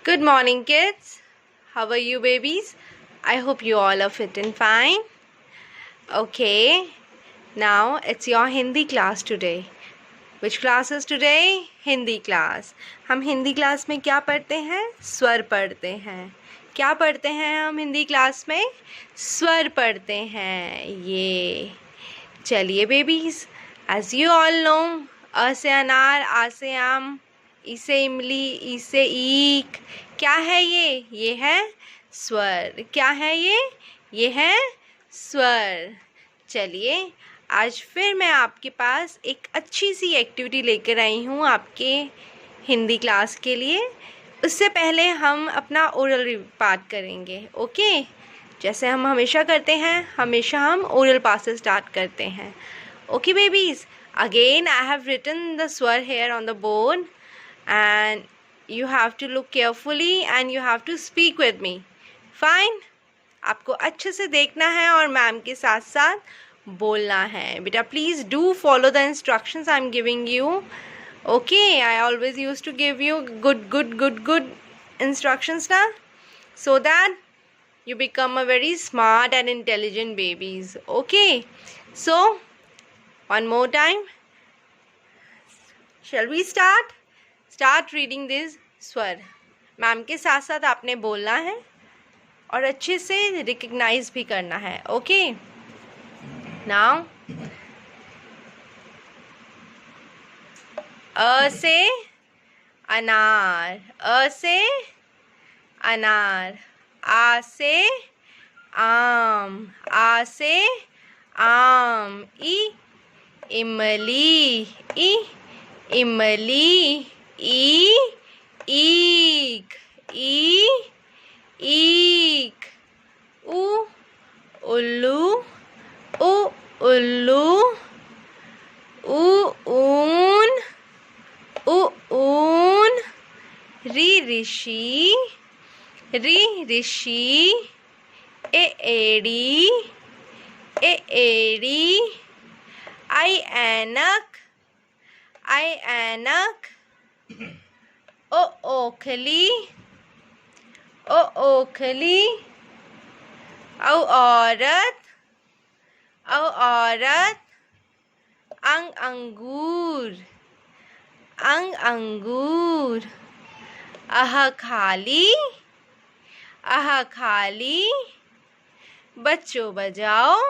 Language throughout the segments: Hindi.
Good morning, kids. How are you, babies? I hope you all are fit and fine. Okay, now it's your Hindi class today. Which class is today? Hindi class. हम हिंदी क्लास में क्या पढ़ते हैं? स्वर पढ़ते हैं. क्या पढ़ते हैं हम हिंदी क्लास में? स्वर पढ़ते हैं. ये चलिए babies, as you all know, अ से अनार, आ से आम, ई से इमली, ई से ईख. क्या है ये? ये है स्वर. क्या है ये? ये है स्वर. चलिए, आज फिर मैं आपके पास एक अच्छी सी एक्टिविटी लेकर आई हूँ आपके हिंदी क्लास के लिए. उससे पहले हम अपना ओरल पार्ट करेंगे. ओके, जैसे हम हमेशा करते हैं, हमेशा हम ओरल पार्ट से स्टार्ट करते हैं. Okay babies, again I have written the स्वर here on the board and you have to look carefully and you have to speak with me. Fine? आपको अच्छे से देखना है और मैम के साथ साथ बोलना है. बेटा please do follow the instructions I am giving you. Okay, I always use to give you good instructions ना, so that you become a very smart and intelligent babies. Okay, so one more time, shall we start reading this स्वर. मैम के साथ साथ आपने बोलना है और अच्छे से रिकग्नाइज भी करना है. ओके, नाउ अ से अनार, अ से अनार. आ से आम, आ से आम. ई इमली, ई इमली. ई ईख, ई ईख. उ उल्लू, उ उल्लू. ऊ ऊन, उ ऊन. री ऋषि, री ऋषि. ए एड़ी, ए एड़ी. आई ऐनक, आई ऐनक. ओ ओखली, ओ ओखली. औ औरत, औ औरत. अंग अंगूर, अंग अंगूर. अह खाली, अह खाली. बच्चों बजाओ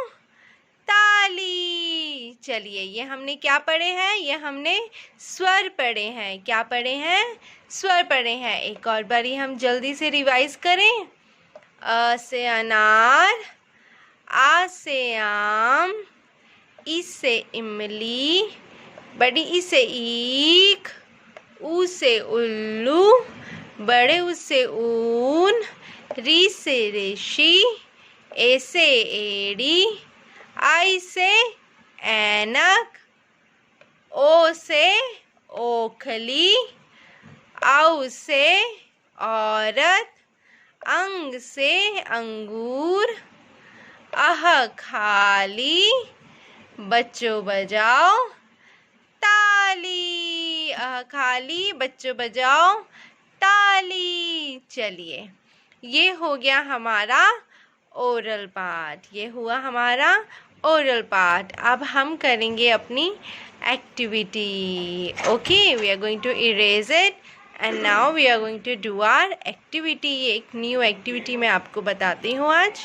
ताली. चलिए, ये हमने क्या पढ़े हैं? ये हमने स्वर पढ़े हैं. क्या पढ़े हैं? स्वर पढ़े हैं. एक और बारी हम जल्दी से रिवाइज करें. अ से अनार, आ से आम, ई से इमली, बड़ी ई से ईख, ऊ से उल्लू, बड़े ऊ से ऊन, री से ऋषि, ए से एड़ी, आई से ऐनक, ओ से ओखली, औ से औरत, अंग से अंगूर, अह खाली. बच्चों बजाओ ताली. अह खाली, बच्चों बजाओ ताली. चलिए, ये हो गया हमारा ओरल पार्ट. ये हुआ हमारा ओरल पार्ट. अब हम करेंगे अपनी activity. Okay, we are going to erase it and now we are going to do our activity. एक न्यू एक्टिविटी मैं आपको बताती हूँ आज.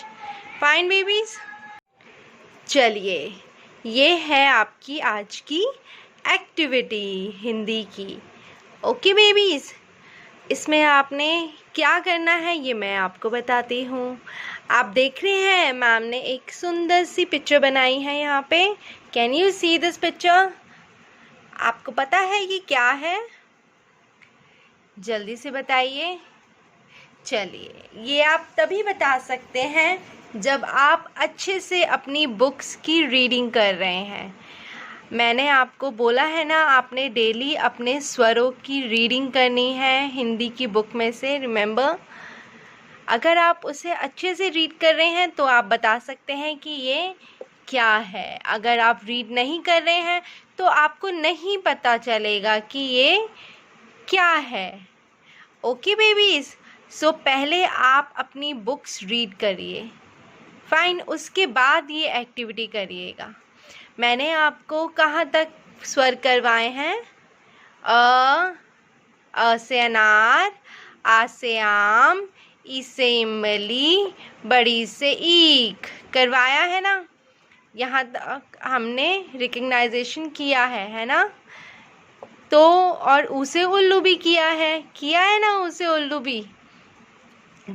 फाइन बेबीज, चलिए, ये है आपकी आज की एक्टिविटी हिंदी की. ओके बेबीज, इसमें आपने क्या करना है ये मैं आपको बताती हूँ. आप देख रहे हैं मैम ने एक सुंदर सी पिक्चर बनाई है यहाँ पे. Can you see this picture? आपको पता है ये क्या है? जल्दी से बताइए. चलिए, ये आप तभी बता सकते हैं जब आप अच्छे से अपनी बुक्स की रीडिंग कर रहे हैं. मैंने आपको बोला है ना, आपने डेली अपने स्वरों की रीडिंग करनी है हिंदी की बुक में से. रिमेंबर, अगर आप उसे अच्छे से रीड कर रहे हैं तो आप बता सकते हैं कि ये क्या है. अगर आप रीड नहीं कर रहे हैं तो आपको नहीं पता चलेगा कि ये क्या है. ओके बेबीज, सो पहले आप अपनी बुक्स रीड करिए, फाइन, उसके बाद ये एक्टिविटी करिएगा। मैंने आपको कहाँ तक स्वर करवाए हैं? अ से अनार, आ से आम, ई से इमली, बड़ी से ईख करवाया है ना? यहाँ तक हमने रिकग्नाइजेशन किया है ना? तो और ऊ से उल्लू भी किया है ना? ऊ से उल्लू भी।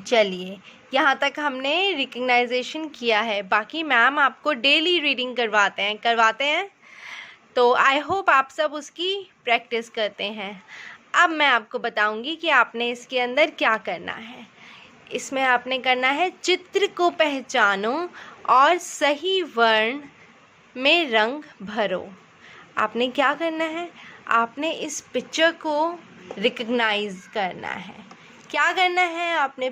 चलिए, यहाँ तक हमने रिकग्नाइजेशन किया है। बाकी मैम आपको डेली रीडिंग करवाते हैं, तो आई होप आप सब उसकी प्रैक्टिस करते हैं। अब मैं आपको बताऊंगी कि आपने इसके अंदर क्या करना है। इसमें आपने करना है, चित्र को पहचानो और सही वर्ण में रंग भरो। आपने क्या करना है? आपने इस पिक्चर को रिकग्नाइज करना है। क्या करना है? आपने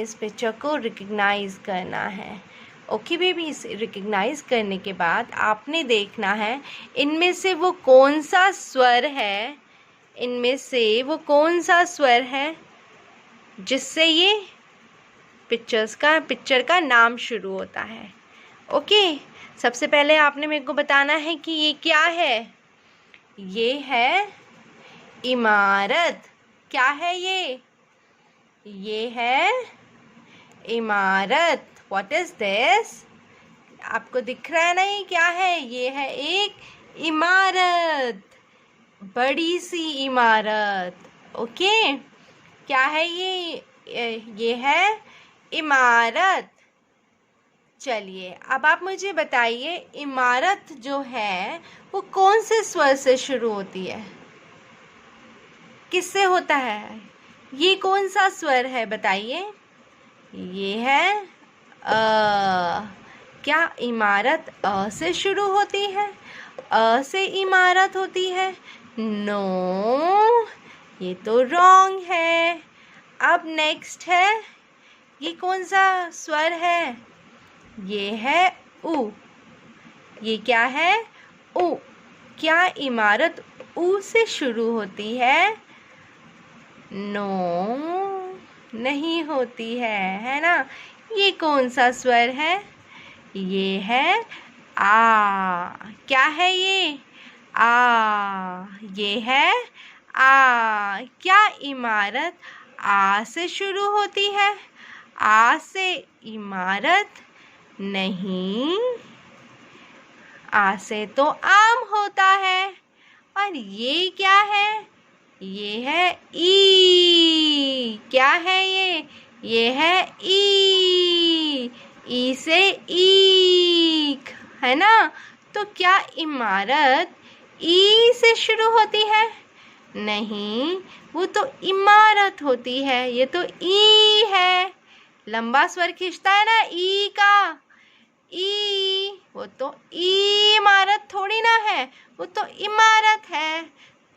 इस पिक्चर को रिकग्नाइज करना है। ओके बेबी, इसे रिकग्नाइज करने के बाद आपने देखना है इनमें से वो कौन सा स्वर है जिससे ये पिक्चर का नाम शुरू होता है। ओके, सबसे पहले आपने मेरे को बताना है कि ये क्या है। ये है इमारत। क्या है ये? ये है इमारत। What is this? आपको दिख रहा है ना ये क्या है? ये है एक इमारत, बड़ी सी इमारत। ओके, क्या है ये? ये है इमारत। चलिए, अब आप मुझे बताइए, इमारत जो है वो कौन से स्वर से शुरू होती है? किससे होता है? ये कौन सा स्वर है बताइए? ये है क्या इमारत अ से शुरू होती है? अ से इमारत होती है? नो, ये तो रॉन्ग है। अब नेक्स्ट है, ये कौन सा स्वर है? ये है उ। ये क्या है? उ। क्या इमारत उ से शुरू होती है? नो, नहीं होती है ना? ये कौन सा स्वर है? ये है आ। क्या है ये? आ। ये है आ। क्या इमारत आ से शुरू होती है? आ से इमारत नहीं, आ से तो आम होता है। और ये क्या है? ये है ई। क्या है ये? ये है ई। ई से ईख, है ना? तो क्या इमारत ई से शुरू होती है? नहीं, वो तो इमारत होती है। ये तो ई है, लंबा स्वर खींचता है ना ई का। ई, वो तो इमारत थोड़ी ना है, वो तो इमारत है।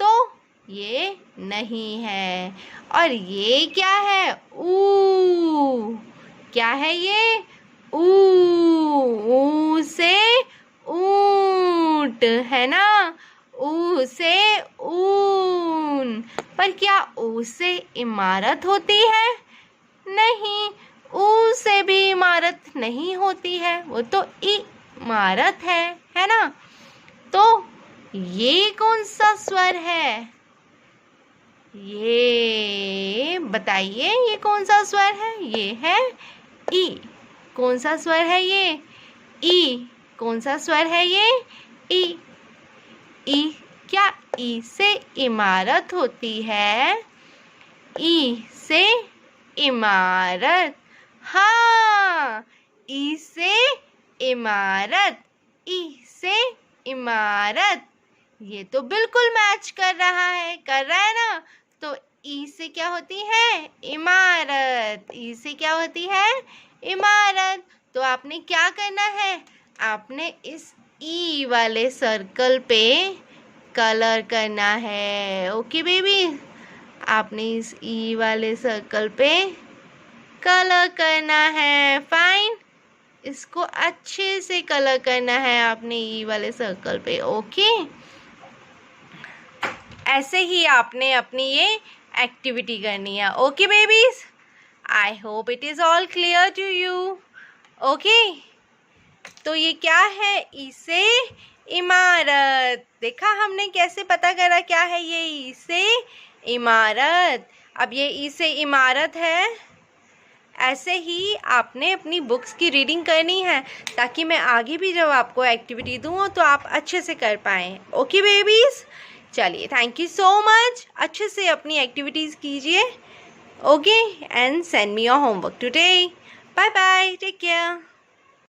तो ये नहीं है। और ये क्या है? ऊ। क्या है ये? ऊ। ऊ से ऊंट, है ना? ऊ से ऊन। पर क्या ऊ से इमारत होती है? नहीं, ऊ से भी इमारत नहीं होती है, वो तो इमारत है ना? तो ये कौन सा स्वर है? ये बताइए, ये कौन सा स्वर है? ये है ई। कौन सा स्वर है ये? ई। कौन सा स्वर है ये? ई। ई। क्या ई से इमारत होती है? ई से इमारत, हाँ, ई से इमारत। ई से इमारत, ये तो बिल्कुल मैच कर रहा है ना? तो ई से क्या होती है? इमारत। ई से क्या होती है? इमारत। तो आपने क्या करना है? आपने इस ई वाले सर्कल पे कलर करना है। ओके बेबी, आपने इस ई वाले सर्कल पे कलर करना है। फाइन, इसको अच्छे से कलर करना है आपने ई वाले सर्कल पे। ओके, ऐसे ही आपने अपनी ये एक्टिविटी करनी है. Okay babies, I hope it is all clear to you. Okay, तो ये क्या है? ई से इमारत. देखा हमने कैसे पता करा क्या है ये? ई से इमारत. अब ये ई से इमारत है. ऐसे ही आपने अपनी बुक्स की रीडिंग करनी है ताकि मैं आगे भी जब आपको एक्टिविटी दूँ तो आप अच्छे से कर पाएँ. ओके बेबीज़, चलिए, थैंक यू सो मच. अच्छे से अपनी एक्टिविटीज़ कीजिए. Okay, and send me your homework today. Bye bye, take care.